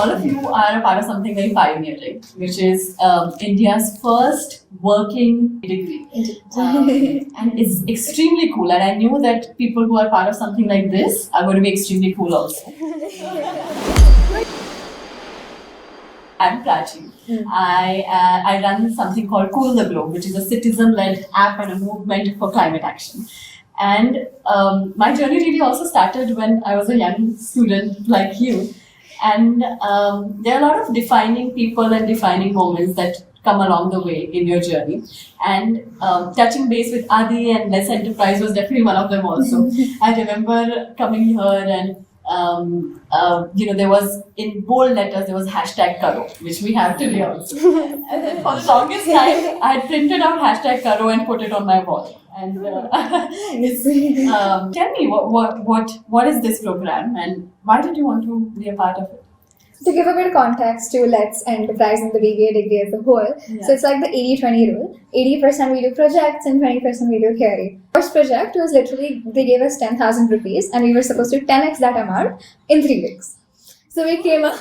all of you are a part of something very pioneering, which is India's first working degree. And it's extremely cool. And I knew that people who are part of something like this are going to be extremely cool also. I'm Prachi. I run something called Cool the Globe, which is a citizen-led app and a movement for climate action. And my journey really also started when I was a young student like you. And there are a lot of defining people and defining moments that come along the way in your journey. And touching base with Adi and Less Enterprise was definitely one of them also. I remember coming here and there was in bold letters, there was #Karo, which we have today also. And then for the longest time, I had printed out #Karo and put it on my wall. And tell me, what is this program and why did you want to be a part of it? To give a bit of context to Let's Enterprise and the BBA degree as a whole, so it's like the 80-20 rule. 80% we do projects and 20% we do theory. First project was literally, they gave us 10,000 rupees and we were supposed to 10x that amount in 3 weeks. So we came up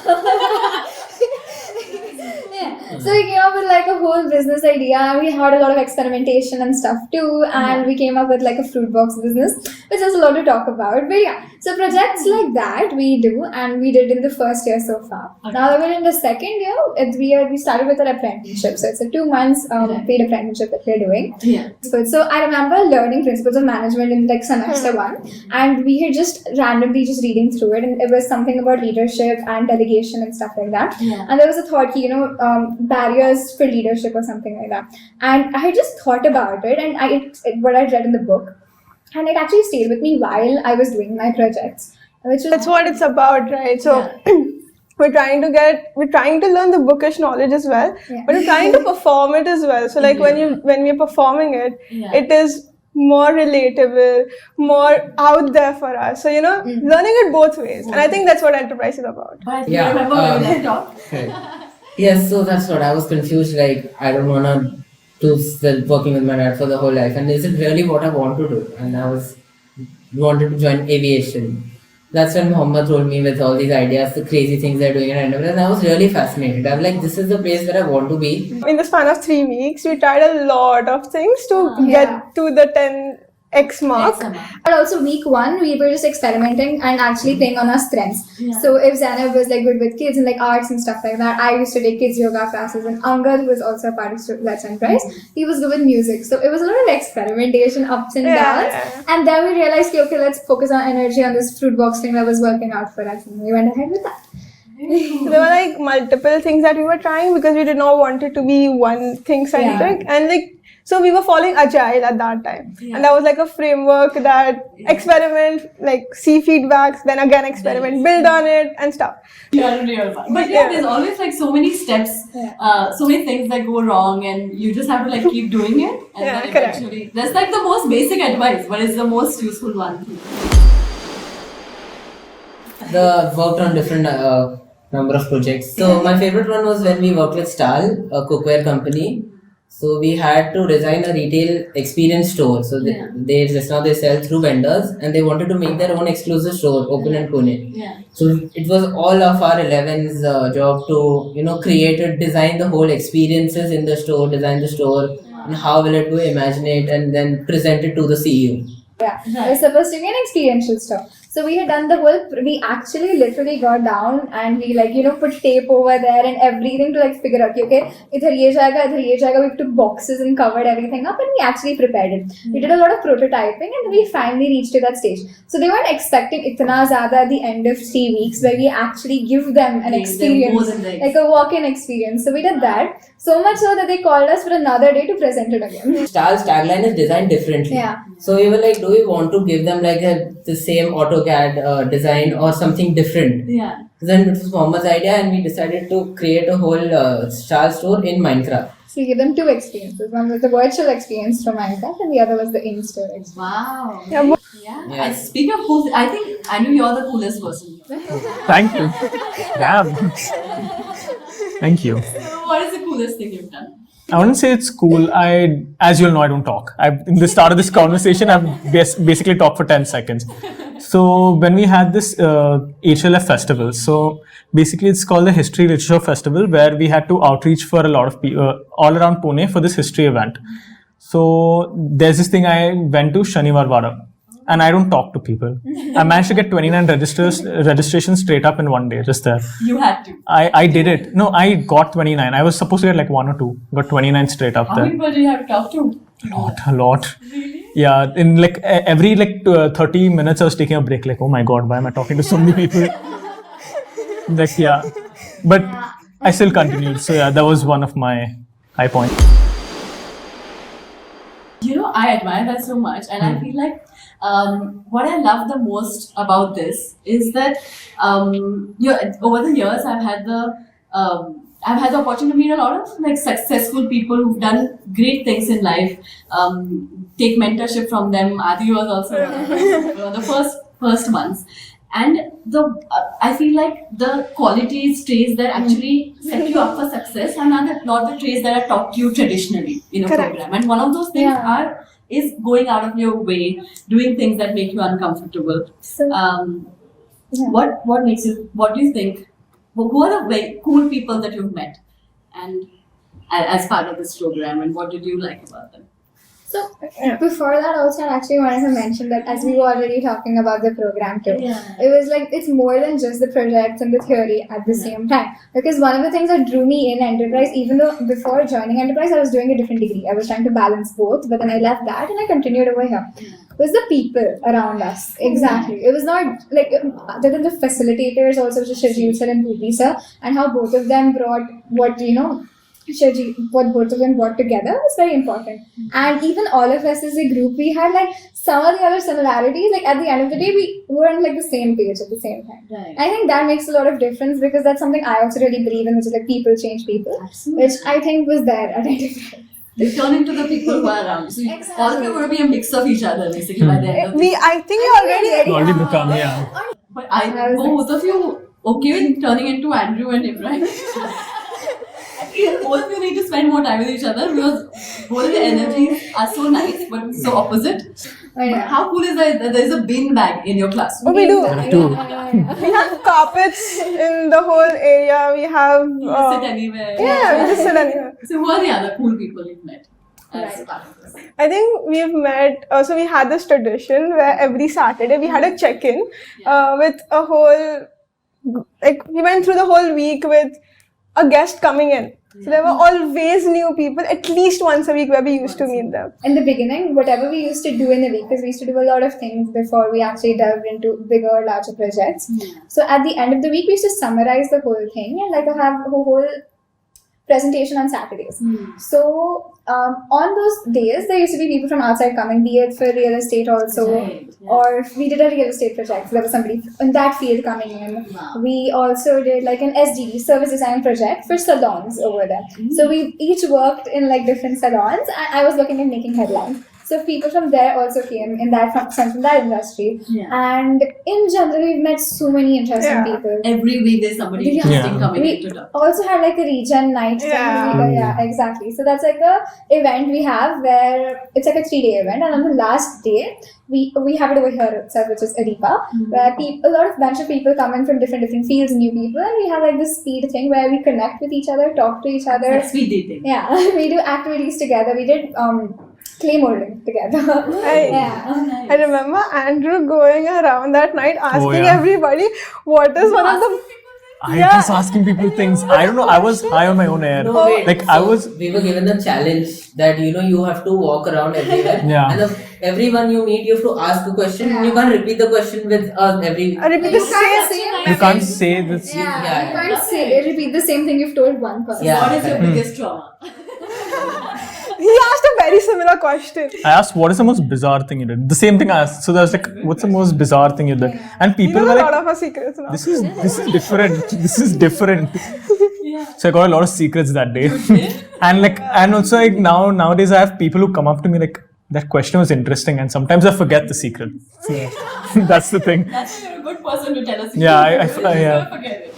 So we came up with like a whole business idea. We had a lot of experimentation and stuff too, and we came up with like a fruit box business, which is a lot to talk about. But yeah, so projects like that we do, and we did in the first year so far. Okay. Now that we're in the second year, we started with an apprenticeship. So it's a 2 months paid apprenticeship that we're doing. Yeah. So I remember learning principles of management in like semester 1, and we had just randomly just reading through it, and it was something about leadership and delegation and stuff like that. Yeah. And there was a thought, barriers for leadership or something like that. And I had just thought about it, and what I read in the book, and it actually stayed with me while I was doing my projects. That's what it's about, right? So we're trying to learn the bookish knowledge as well, but we're trying to perform it as well. So like when we're performing it, it is more relatable, more out there for us. So learning it both ways, and I think that's what enterprise is about. But you remember when we left off? Yes, so that's what I was confused. Like, I don't wanna do working with my dad for the whole life, and is it really what I want to do? And I wanted to join aviation. That's when Mohammed told me with all these ideas, the crazy things they're doing, and I was really fascinated. I'm like, this is the place where I want to be. In the span of 3 weeks, we tried a lot of things to get to the 10x mark. But also week 1, we were just experimenting and actually playing on our strengths. Yeah. So if Zainab was like good with kids and like arts and stuff like that, I used to take kids yoga classes, and Angad, who was also a part of Let's Enterprise, he was good with music. So it was a lot of experimentation, ups and downs. And then we realized, okay, let's focus our energy on this fruit box thing that was working out for us, and we went ahead with that. There were like multiple things that we were trying because we did not want it to be one thing centric, and so we were following Agile at that time, and that was like a framework that experiment, like see feedbacks, then again experiment, build on it and stuff. But there's always like so many steps, so many things that go wrong, and you just have to like keep doing it, and then eventually that's like the most basic advice, but it's the most useful one. Worked on different number of projects. So my favorite one was when we worked with Stahl, a cookware company. So we had to design a retail experience store. So they sell through vendors, and they wanted to make their own exclusive store open in Pune. Yeah. So it was all of our 11's job to create it, design the whole experiences in the store, design the store, and how will it go, imagine it, and then present it to the CEO. Yeah, it was supposed to be an experiential store. So we had done we actually literally got down and we put tape over there and everything to figure out, okay, idhar ye jayega, we took boxes and covered everything up, and we actually prepared it. We did a lot of prototyping, and we finally reached to that stage. So they weren't expecting itna zyada at the end of 3 weeks where we actually give them an experience, like a walk-in experience. So we did that, so much so that they called us for another day to present it again. Stahl's tagline is designed differently. Yeah. So we were like, do we want to give them the same AutoCAD design or something different? Yeah. Then it was Mohammed's idea, and we decided to create a whole Stahl store in Minecraft. So we gave them 2 experiences. One was the virtual experience from Minecraft, and the other was the in-store experience. Wow. Yeah. And speaking of cool, I think I knew you're the coolest person. Thank you. Damn. Thank you. So what is the coolest thing you've done? I wouldn't say it's cool. As you'll know, I don't talk. In the start of this conversation, I've basically talked for 10 seconds. So when we had this HLF festival, so basically it's called the History Literature Festival, where we had to outreach for a lot of people all around Pune for this history event. So there's this thing I went to Shaniwar Vada, and I don't talk to people. I managed to get 29 registrations straight up in one day, just there. You had to. I did it. No, I got 29. I was supposed to get like 1 or 2. Got 29 straight up How there. many people do you have to talk to? A lot. Really? Yeah, in like every 30 minutes I was taking a break. Like, oh my god, why am I talking to so many people? Like, yeah. But I still continued. So yeah, that was one of my high points. You know, I admire that so much, and I feel like what I love the most about this is that over the years I've had the opportunity to meet a lot of like successful people who've done great things in life. Take mentorship from them. Adi was also the first months, and I feel like the qualities, traits that actually set you up for success are not the traits that are taught to you traditionally in a program. And one of those things is going out of your way, doing things that make you uncomfortable. So, What makes you? What do you think? Who are the very cool people that you've met, and as part of this program, and what did you like about them? So before that, also I actually wanted to mention that as we were already talking about the program too, it was like it's more than just the projects and the theory at the same time. Because one of the things that drew me in enterprise, even though before joining enterprise I was doing a different degree, I was trying to balance both, but then I left that and I continued over here. Was the people around us. Exactly. It was not like other than the facilitators, also which is Shajil sir and Bhupi sir, and how both of them brought what what both of them brought together was very important. And even all of us as a group, we had like some of the other similarities. Like at the end of the day, we were on like the same page at the same time. Right. I think that makes a lot of difference because that's something I also really believe in, which is like people change people, Absolutely. which I think was there at enterprise. You turn into the people who are around. So all of you are going to be a mix of each other, basically, by the end of this. I think we already. Already become, yeah. But both of you okay with turning into Andrew and Ibrahim? Both of you need to spend more time with each other because both of the energies are so nice but so opposite. But how cool is that there's a bin bag in your classroom? Oh, we do. Yeah. We have carpets in the whole area. We have. You just sit anywhere. Yeah, we just sit anywhere. So who are the other cool people you've met as Right. part of this? I think we've met. So we had this tradition where every Saturday we had a check-in with a whole. Like we went through the whole week with a guest coming in. So there were always new people, at least once a week, where we used to meet them. In the beginning, whatever we used to do in the week, because we used to do a lot of things before we actually delved into bigger, larger projects. So at the end of the week, we used to summarize the whole thing and like have a whole presentation on Saturdays. So on those days, there used to be people from outside coming, be it for real estate also, Right, yeah. or we did a real estate project. So there was somebody in that field coming in. Wow. We also did like an SDD, service design project for salons over there. So we each worked in like different salons, and I was looking at making headlines. So people from there also came in that from that industry. Yeah. And in general, we've met so many interesting people. Every week there's somebody Yeah. interesting coming We in to talk. also had like a regen night thing. Yeah. Yeah, exactly. So that's like a event we have where it's like a 3-day event, and on the last day we have it over here itself, which is Aripa, where a lot of bunch of people come in from different fields, new people, and we have like this speed thing where we connect with each other, talk to each other. That's sweet dating. Yeah, we do activities together. We did clay molding together. Yeah. Oh, nice. I remember Andrew going around that night asking yeah. everybody what is one of the. I was asking people things. I don't know. I was high on my own air. No, wait. Like I was. We were given the challenge that you have to walk around everywhere. Yeah. And everyone you meet, you have to ask a question. Yeah. You can't repeat the question with every. Repeat the same. You can't say this. Yeah, you can't repeat the same thing you've told one person. Yeah. What is your biggest trauma? He asked a very similar question. I asked, "What is the most bizarre thing you did?" The same thing I asked. So I was like, "What's the most bizarre thing you did?" And You people know were a like, lot of our secrets now. This is different. This is different. So I got a lot of secrets that day. and also like nowadays I have people who come up to me like, that question was interesting, and sometimes I forget the secret. So, that's the thing. That's why you're a good person to tell us. Yeah, I Never forget it.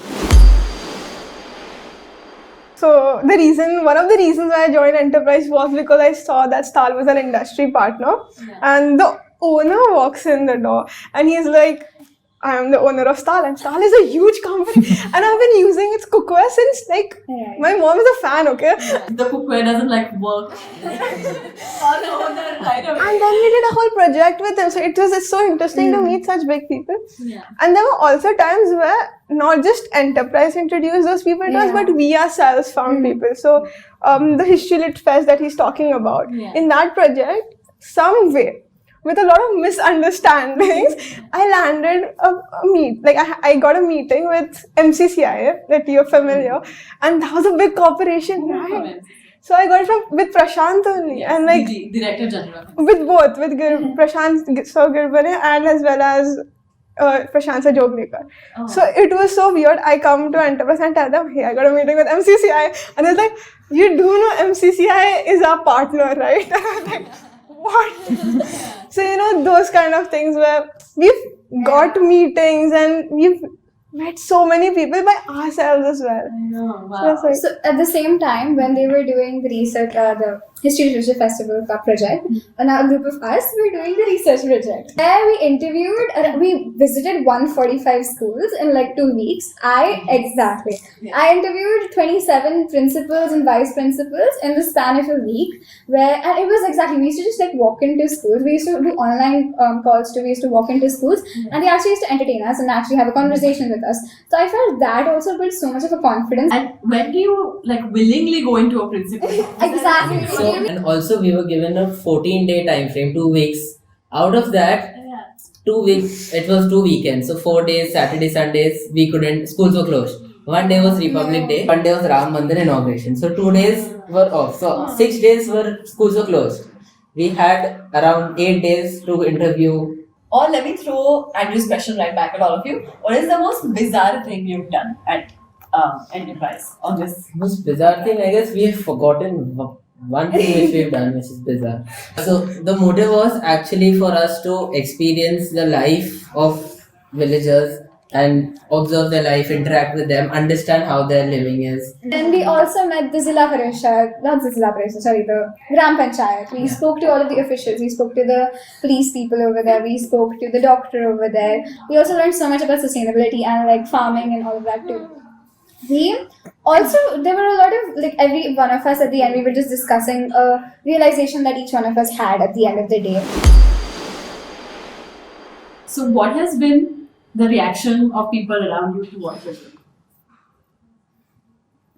So one of the reasons why I joined Enterprise was because I saw that Stal was an industry partner, and the owner walks in the door and he's like, I am the owner of Stahl, and Stahl is a huge company and I've been using its cookware since like my mom is a fan, okay? The cookware doesn't like work. On the owner, right away. And then we did a whole project with him. So it's so interesting to meet such big people. Yeah. And there were also times where not just enterprise introduced those people to us, but we ourselves found people. So the History Lit Fest that he's talking about, in that project, some way, with a lot of misunderstandings, I landed a meet. Like I got a meeting with MCCI, that you're familiar, and that was a big corporation, right? So I got it with Prashant only, and like Director General. with both, with Prashant Sir Girbane and as well as Prashant Sir Joglekar. So it was so weird. I come to Enterprise and tell them, hey, I got a meeting with MCCI, and it's like, you do know MCCI is our partner, right? And I'm like, what? So, you know, those kind of things where we've got meetings and we've met so many people by ourselves as well. I know, wow. So, it's So at the same time, when they were doing the research, the History Literature Festival project, and a group of us were doing the research project. There we interviewed, we visited 145 schools in like 2 weeks. I interviewed 27 principals and vice principals in the span of a week. And it was exactly, we used to just like walk into schools. We used to do online calls too. We used to walk into schools, and they actually used to entertain us and actually have a conversation with us. So I felt that also built so much of a confidence. And when do you like willingly go into a principal? Exactly. So, and also we were given a 14-day time frame, 2 weeks. Out of that, 2 weeks, it was 2 weekends. So 4 days, Saturday, Sundays, we couldn't, schools were closed. One day was Republic Day, one day was Ram Mandir inauguration. So 2 days were off. So 6 days schools were closed. We had around 8 days to interview. Or let me throw Andrew's question right back at all of you. What is the most bizarre thing you've done at Enterprise on this? Most bizarre thing, I guess we have forgotten one thing which we've done, which is bizarre. So the motive was actually for us to experience the life of villagers and observe their life, interact with them, understand how their living is. Then we also met the the Gram Panchayat. We spoke to all of the officials. We spoke to the police people over there. We spoke to the doctor over there. We also learned so much about sustainability and like farming and all of that too. There were a lot of, like every one of us at the end, we were just discussing a realization that each one of us had at the end of the day. So what has been the reaction of people around you to what you're doing?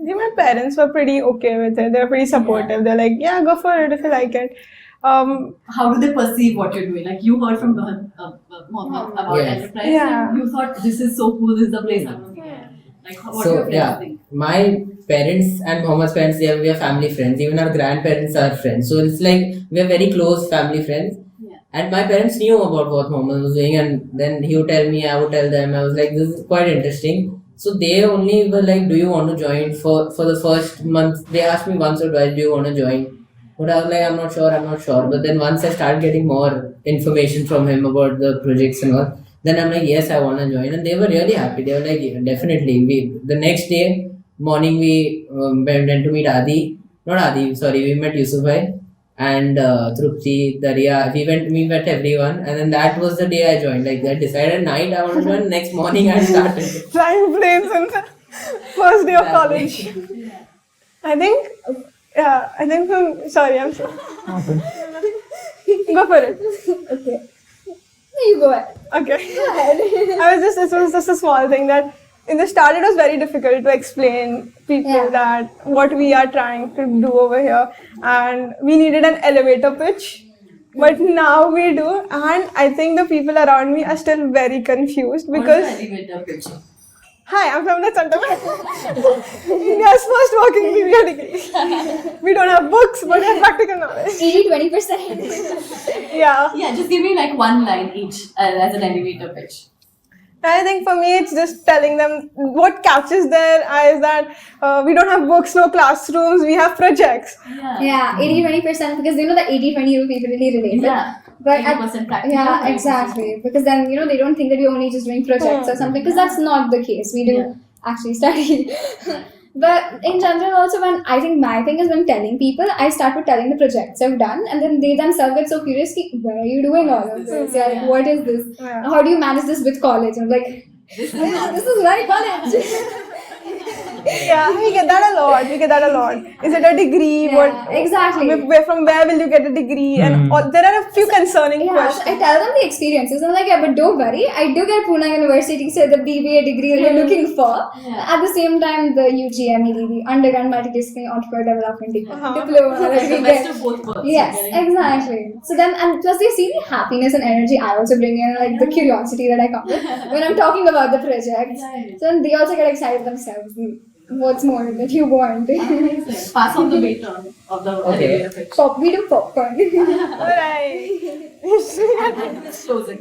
my parents were pretty okay with it. They were pretty supportive. They're like, yeah, go for it if you like it. How do they perceive what you're doing? Like you heard from Mohammed about Yes. Enterprise, Yeah. and you thought this is so cool, this is the place I'm looking at. Like what do your So friends think? my parents and Mohammad's parents, we are family friends. Even our grandparents are friends. So it's like we are very close family friends. Yeah. And my parents knew about what Mohammed was doing, and then he would tell me, I would tell them. I was like, this is quite interesting. So they only were like, do you want to join? For the first month, they asked me once or twice, do you want to join? But I was like, I'm not sure. But then once I started getting more information from him about the projects and all, then I'm like, yes, I want to join. And they were really happy. They were like, yeah, definitely. The next day, morning, we went to meet we met Yusuf Bhai and Trupti, Daria. We met everyone. And then that was the day I joined. Like, I decided night I want to join. Next morning, I started. Flying planes on the first day of college. I think sorry, I'm sorry. Go for it. Okay. You go ahead. Okay. Go ahead. It was just a small thing that in the start it was very difficult to explain people that what we are trying to do over here, and we needed an elevator pitch. But now we do, and I think the people around me are still very confused because What is the elevator pitch? hi, I'm from the center. India's first working periodically. We don't have books, but we have practical knowledge. 80-20%. Yeah. Yeah, just give me like one line each as an elevator pitch. I think for me, it's just telling them what catches their eyes that we don't have books, no classrooms, we have projects. Yeah, 80-20% because they know that 80-20 will people really relate. Yeah. But 80% practical. yeah, exactly. Because then they don't think that we're only just doing projects or something. Because that's not the case. We do actually study. But in general, also, when I think my thing is when telling people, I start with telling the projects I've done, and then they themselves get so curious, ki, where are you doing all of this? Yeah, like, what is this? Yeah. How do you manage this with college? I'm like, this is my college. Yeah, we get that a lot. Is it a degree? Yeah, exactly. From where will you get a degree? And there are a few concerning Yeah, so questions. I tell them the experiences. I'm like, yeah, but don't worry. I do get Pune University, so the BBA degree that you're looking for. Yeah. At the same time, the UGMED, the Undergrad Multidisciplinary Entrepreneur Development Diploma. It's the we best get. of both worlds. Yes, You're getting- exactly. So then, and plus they see the happiness and energy I also bring in, like the curiosity that I come with when I'm talking about the projects. Right. So then they also get excited themselves. What's more that you want? Amazing. Pass on the baton of the Okay. elevator pitch. We do popcorn. Alright. And this closing.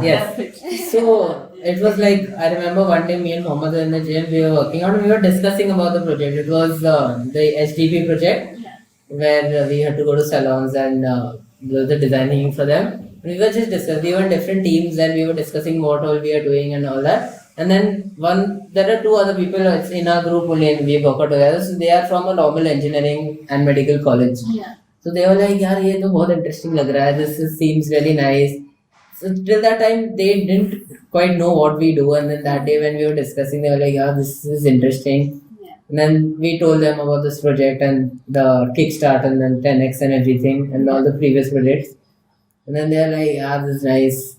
Yes. So it was like, I remember one day me and Mohammed were in the gym, we were working out and we were discussing about the project. It was the HDP project where we had to go to salons and do the designing for them. We were just discussing, we were in different teams and we were discussing what all we are doing and all that. And then there are two other people in our group only and we work out together. So they are from a normal engineering and medical college. Yeah. So they were like, yaar, ye to bahut interesting lag raha hai. This seems really nice. So till that time, they didn't quite know what we do. And then that day when we were discussing, they were like, yeah, this is interesting. Yeah. And then we told them about this project and the Kickstart and then 10x and everything and all the previous projects. And then they're like, yeah, this is nice.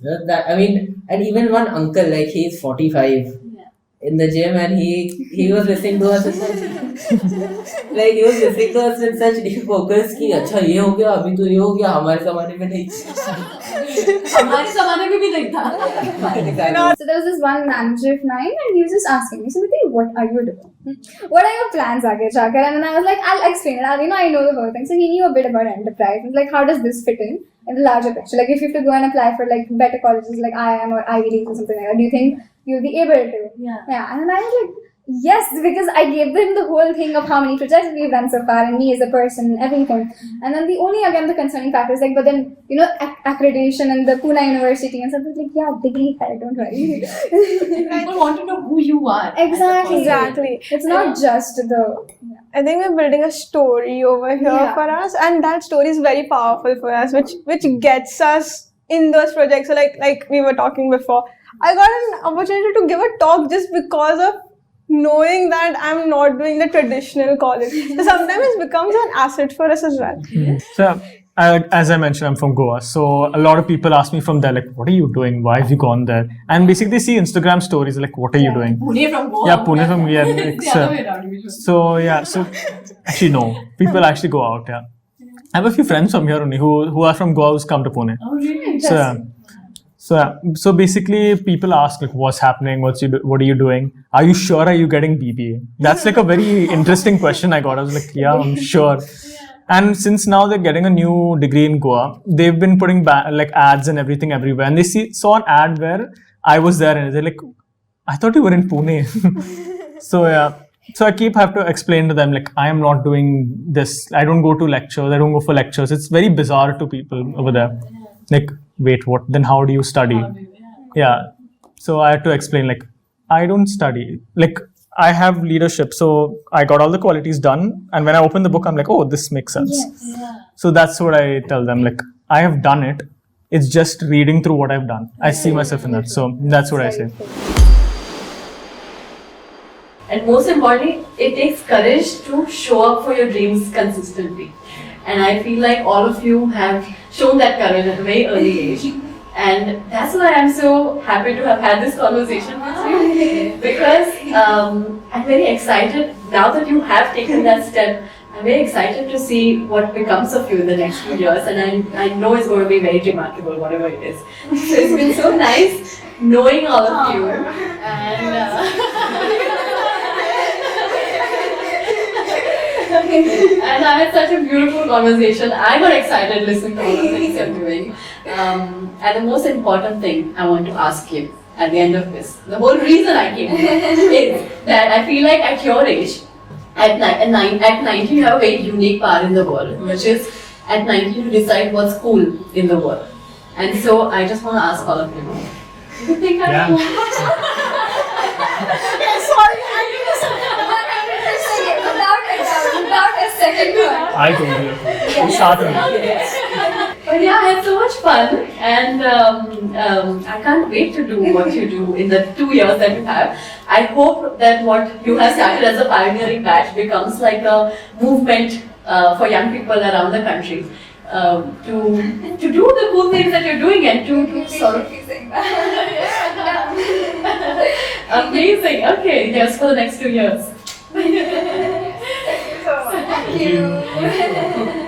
And even one uncle, like he's 45 in the gym and he was listening to us like he was listening to us with such deep focus कि अच्छा ये हो गया अभी तो ये हो गया हमारे ज़माने में नहीं हमारे ज़माने में भी नहीं था. So there was this one manager of mine and he was just asking me, Smriti, what are you doing? What are your plans, Aage Chakar? And then I was like, I'll explain it. I know the whole thing. So he knew a bit about enterprise. I was like, how does this fit in the larger picture? Like if you have to go and apply for like better colleges like IIM or Ivy League or something like that, do you think you'll be able to? Yeah. And then I was like, yes, because I gave them the whole thing of how many projects we've done so far and me as a person and everything. And then the concerning factor is like, but then, accreditation and the Pune University and stuff, like, yeah, degree, don't worry. People want to know who you are. Exactly. It's not just the... I think we're building a story over here for us, and that story is very powerful for us, which gets us in those projects. So like we were talking before, I got an opportunity to give a talk just because of knowing that I'm not doing the traditional college. So sometimes it becomes an asset for us as well. So, as I mentioned, I'm from Goa. So, a lot of people ask me from there, like, what are you doing? Why have you gone there? And basically, they see Instagram stories, like, what are you doing? Pune from Goa. Yeah, Pune from here. It's the other way around usually. So actually, no. People actually go out, yeah. I have a few friends from here only who are from Goa who's come to Pune. Oh, really? So basically, people ask like, "What's happening? What are you doing? Are you sure? Are you getting BBA?" That's like a very interesting question I got. I was like, "Yeah, I'm sure." And since now they're getting a new degree in Goa, they've been putting like ads and everything everywhere. And they saw an ad where I was there, and they're like, "I thought you were in Pune." So I have to explain to them like, I am not doing this. I don't go to lectures. I don't go for lectures. It's very bizarre to people over there. Like, wait, what? Then how do you study? Yeah. So I had to explain like, I don't study. Like, I have leadership. So I got all the qualities done. And when I open the book, I'm like, oh, this makes sense. Yes. So that's what I tell them. Like, I have done it. It's just reading through what I've done. I see myself in that. So that's what I say. And most importantly, it takes courage to show up for your dreams consistently. And I feel like all of you have shown that courage at a very early age. And that's why I'm so happy to have had this conversation with you. Because I'm very excited, now that you have taken that step, I'm very excited to see what becomes of you in the next few years. And I know it's going to be very remarkable, whatever it is. So it's been so nice knowing all of you. And I had such a beautiful conversation. I got excited listening to all the things you're doing. And the most important thing I want to ask you at the end of this, the whole reason I came here is that I feel like at your age, at 19 you have a very unique power in the world, which is at 19 to decide what's cool in the world. And so I just want to ask all of you, do you think I'm cool? Sorry, I Not a second one. I told you. You started. But yeah, I had so much fun, and I can't wait to do what you do in the 2 years that you have. I hope that what you have started as a pioneering batch becomes like a movement for young people around the country to do the cool things that you're doing and to sort of amazing. Okay, yes, for the next 2 years. Thank you.